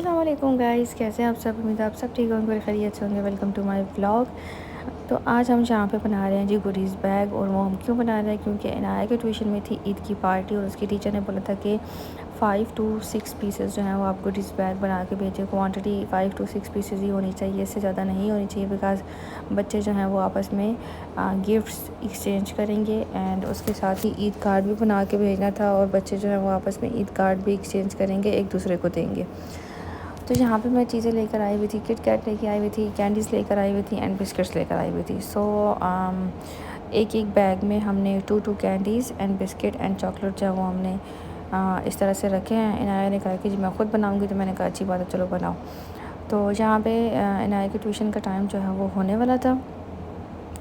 अस्सलाम वालेकुम गाइस, कैसे हैं आप सब। उम्मीद है आप सब ठीक होंगे, खैरियत से होंगे। Welcome to my vlog. तो आज हम यहाँ पे बना रहे हैं जी गुडीज़ बैग। और वो हम क्यों बना रहे हैं, क्योंकि इनाया के ट्यूशन में थी ईद की पार्टी और उसकी टीचर ने बोला था कि 5 to 6 पीसेस जो हैं वो आप गुडीज़ बैग बना के भेजें। क्वांटिटी 5 to 6 पीसेस ही होनी चाहिए, इससे ज़्यादा नहीं होनी चाहिए, बिकॉज़ बच्चे जो हैं वो आपस में गिफ्ट्स एक्सचेंज करेंगे। एंड उसके साथ ही ईद कार्ड भी बना के भेजना था, और बच्चे जो हैं वो आपस में ईद कार्ड भी एक्सचेंज करेंगे, एक दूसरे को देंगे। तो यहाँ पे मैं चीज़ें लेकर आई हुई थी, किट कैट लेकर आई हुई थी, कैंडीज़ लेकर आई हुई थी एंड बिस्किट्स लेकर आई हुई थी। सो एक एक बैग में हमने 2 candies and biscuit and chocolate जो है वो हमने इस तरह से रखे हैं। इनाया ने कहा कि जी मैं ख़ुद बनाऊँगी, तो मैंने कहा अच्छी बात है, चलो बनाओ। तो यहाँ पे इनाया के ट्यूशन का टाइम जो है वो होने वाला था,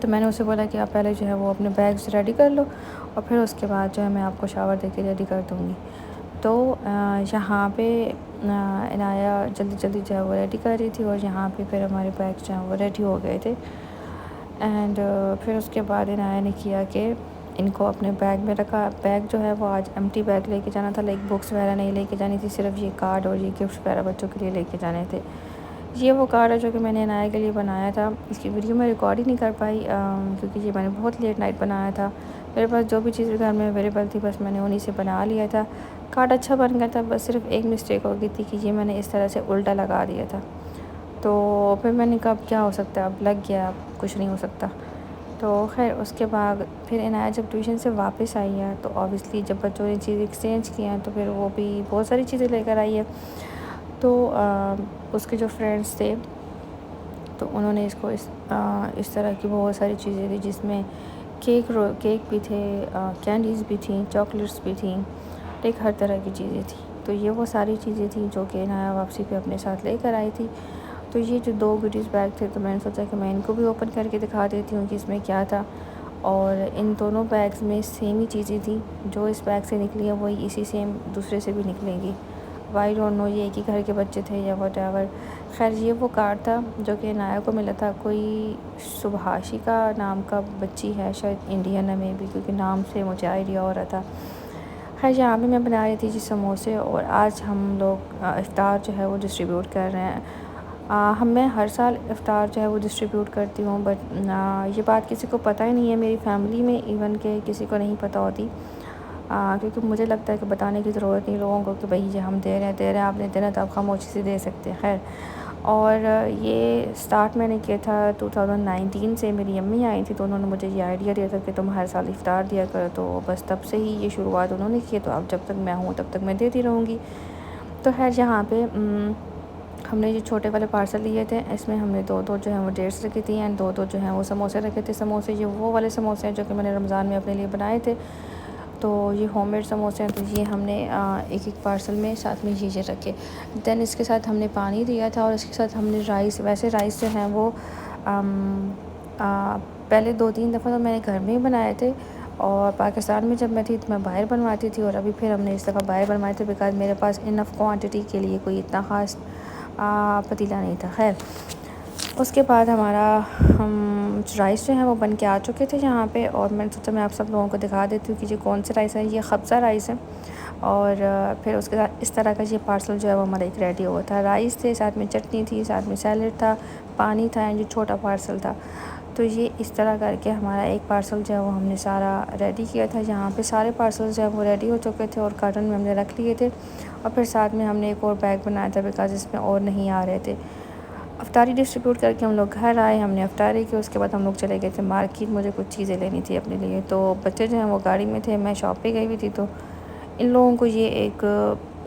तो मैंने उसे बोला कि आप पहले जो है वो अपने बैग्स रेडी कर लो, और फिर उसके बाद जो है मैं आपको शावर दे के रेडी कर दूँगी। तो यहाँ पे इनाया जल्दी जल्दी जो है वो रेडी कर रही थी, और यहाँ पे फिर हमारे बैग्स जो हैं वो रेडी हो गए थे। एंड फिर उसके बाद इनाया ने किया कि इनको अपने बैग में रखा। बैग जो है वो आज एम्प्टी बैग लेके जाना था, लाइक बुक्स वगैरह नहीं लेके जानी थी, सिर्फ ये कार्ड और ये गिफ्ट्स वगैरह बच्चों के लिए लेके जाने थे। ये वो कार्ड है जो कि मैंने इनाया के लिए बनाया था। इसकी वीडियो मैं रिकॉर्ड ही नहीं कर पाई, क्योंकि ये मैंने बहुत लेट नाइट बनाया था। मेरे पास जो भी चीज़ घर में अवेलेबल थी बस मैंने उन्हीं से बना लिया था। कार्ड अच्छा बन गया था, बस सिर्फ एक मिस्टेक हो गई थी कि ये मैंने इस तरह से उल्टा लगा दिया था। तो फिर मैंने कहा अब क्या हो सकता है, अब लग गया, अब कुछ नहीं हो सकता। तो खैर उसके बाद फिर इनाया जब ट्यूशन से वापस आई है, तो ऑब्वियसली जब बच्चों ने चीज़ एक्सचेंज किया है तो फिर वो भी बहुत सारी चीज़ें लेकर आई है। तो उसके जो फ्रेंड्स थे तो उन्होंने इसको इस तरह की बहुत सारी चीज़ें थी, जिसमें केक भी थे, कैंडीज़ भी थी, चॉकलेट्स भी थी, लाइक हर तरह की चीज़ें थी। तो ये वो सारी चीज़ें थी जो कि इनाया वापसी पे अपने साथ लेकर आई थी। तो ये जो 2 गुडीज़ बैग थे, तो मैंने सोचा कि मैं इनको भी ओपन करके दिखा देती हूँ कि इसमें क्या था। और इन दोनों बैग्स में सेम ही चीज़ें थी, जो इस बैग से निकली है वही इसी सेम दूसरे से भी निकलेंगी। आई डोंट नो ये एक ही घर के बच्चे थे या व्हाटएवर। खैर ये वो कार्ड था जो कि इनाया को मिला था। कोई सुभाषिका नाम का बच्ची है, शायद इंडियन है मे बी, क्योंकि नाम से मुझे आइडिया हो रहा था। खैर यहाँ पे मैं बना रही थी जी समोसे, और आज हम लोग इफ्तार जो है वो डिस्ट्रीब्यूट कर रहे हैं। मैं हर साल इफ्तार जो है वो डिस्ट्रीब्यूट करती हूँ, बट ये बात किसी को पता ही नहीं है मेरी फैमिली में, इवन के किसी को नहीं पता होती। क्योंकि मुझे लगता है कि बताने की ज़रूरत नहीं लोगों को कि भाई ये हम दे रहे हैं, आपने देना तो आप खामोशी से दे सकते हैं। खैर, और ये स्टार्ट मैंने किया था 2019 से। मेरी अम्मी आई थी तो उन्होंने मुझे ये आइडिया दिया था कि तुम हर साल इफ्तार दिया करो, तो बस तब से ही ये शुरुआत उन्होंने की। तो अब जब तक मैं हूँ तब तक मैं देती रहूँगी। तो खैर यहाँ पे हमने जो छोटे वाले पार्सल लिए थे, इसमें हमने 2-2 जो है वो डेट्स रखी थी, एंड 2-2 जो हैं वो समोसे रखे थे। समोसे ये वो वाले समोसे हैं जो कि मैंने रमज़ान में अपने लिए बनाए थे। तो ये होममेड समोसे हैं, तो ये हमने एक एक पार्सल में साथ में ये रखे। दैन इसके साथ हमने पानी दिया था, और इसके साथ हमने राइस, वैसे राइस जो हैं वो पहले 2-3 दफ़ा तो मैंने घर में ही बनाए थे, और पाकिस्तान में जब मैं थी तो मैं बाहर बनवाती थी, और अभी फिर हमने इस दफ़ा बाहर बनवाए थे, बिकॉज़ मेरे पास इनफ क्वांटिटी के लिए कोई इतना ख़ास पतीला नहीं था। खैर उसके बाद हमारा राइस जो है वो बन के आ चुके थे यहाँ पे, और मैंने सोचा मैं आप सब लोगों को दिखा देती हूँ कि ये कौन से राइस है। ये खब्ज़ा राइस है, और फिर उसके साथ इस तरह का ये पार्सल जो है वो हमारा एक रेडी हुआ था। राइस थे, साथ में चटनी थी, साथ में सैलड था, पानी था, एंड जो छोटा पार्सल था। तो ये इस तरह करके हमारा एक पार्सल जो है वो हमने सारा रेडी किया था। यहाँ पे सारे पार्सल जो है वो रेडी हो चुके थे, और कार्टन में हमने रख लिए थे, और फिर साथ में हमने एक और बैग बनाया था, बिकॉज़ इसमें और नहीं आ रहे थे। अफ्तारी डिस्ट्रीब्यूट करके हम लोग घर आए, हमने अफ्तारी की, उसके बाद हम लोग चले गए थे मार्केट। मुझे कुछ चीज़ें लेनी थी अपने लिए, तो बच्चे जो हैं वो गाड़ी में थे, मैं शॉप पे गई हुई थी। तो इन लोगों को ये एक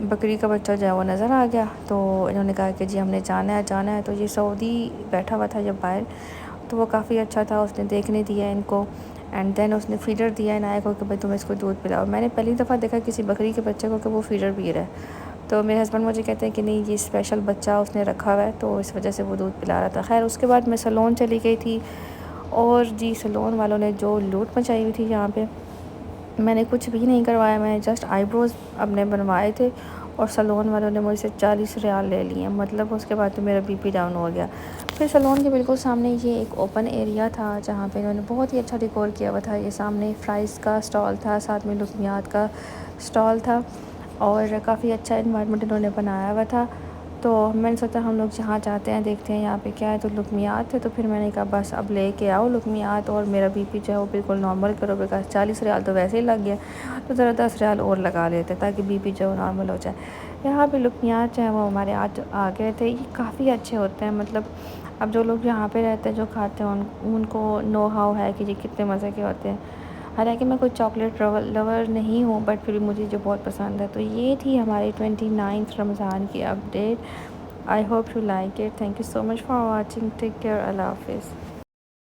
बकरी का बच्चा जो है वो नज़र आ गया, तो इन्होंने कहा कि जी हमने जाना है। तो ये सऊदी बैठा हुआ था जब बाहर, तो वो काफ़ी अच्छा था, उसने देखने दिया इनको, एंड देन उसने फ़ीडर दिया इनाया को कि भाई तुम इसको दूध पिलाओ। मैंने पहली दफ़ा देखा किसी बकरी के बच्चे को कि वो फ़ीडर पी रहा है। तो मेरे हस्बैंड मुझे कहते हैं कि नहीं ये स्पेशल बच्चा उसने रखा हुआ है, तो इस वजह से वो दूध पिला रहा था। खैर उसके बाद मैं सैलून चली गई थी, और जी सैलून वालों ने जो लूट मचाई हुई थी यहाँ पे, मैंने कुछ भी नहीं करवाया, मैंने जस्ट आईब्रोज़ अपने बनवाए थे, और सैलून वालों ने मुझसे 40 रियाल ले लिए। मतलब उसके बाद तो मेरा बीपी डाउन हो गया। फिर सैलून के बिल्कुल सामने ये एक ओपन एरिया था, जहाँ पे इन्होंने बहुत ही अच्छा डेकोर किया हुआ था। ये सामने फ्राइज़ का स्टॉल था, साथ में लुकमियात का स्टॉल था, और काफ़ी अच्छा इन्वायरमेंट इन्होंने बनाया हुआ था। तो मैंने सोचा हम लोग जहाँ जाते हैं देखते हैं यहाँ पे क्या है, तो लुकमियात है। तो फिर मैंने कहा बस अब लेके आओ लुकमियात, और मेरा बीपी जो है वो बिल्कुल नॉर्मल करो, बिकॉज 40 रियाल तो वैसे ही लग गया, तो ज़रा 10 रियाल और लगा लेते ताकि बीपी जो है नॉर्मल हो जाए। यहाँ पे लुकमियात जो है वो हमारे आज आ गए थे। ये काफ़ी अच्छे होते हैं, मतलब अब जो लोग यहाँ पे रहते हैं जो खाते हैं उनको नो हाउ है कि ये कितने मज़े के होते हैं। हालांकि मैं कोई चॉकलेट लवर नहीं हूँ, बट फिर भी मुझे जो बहुत पसंद है। तो ये थी हमारी 29th रमज़ान की update. I hope you like it. Thank you so much for watching. Take care. अल्लाह हाफिज़।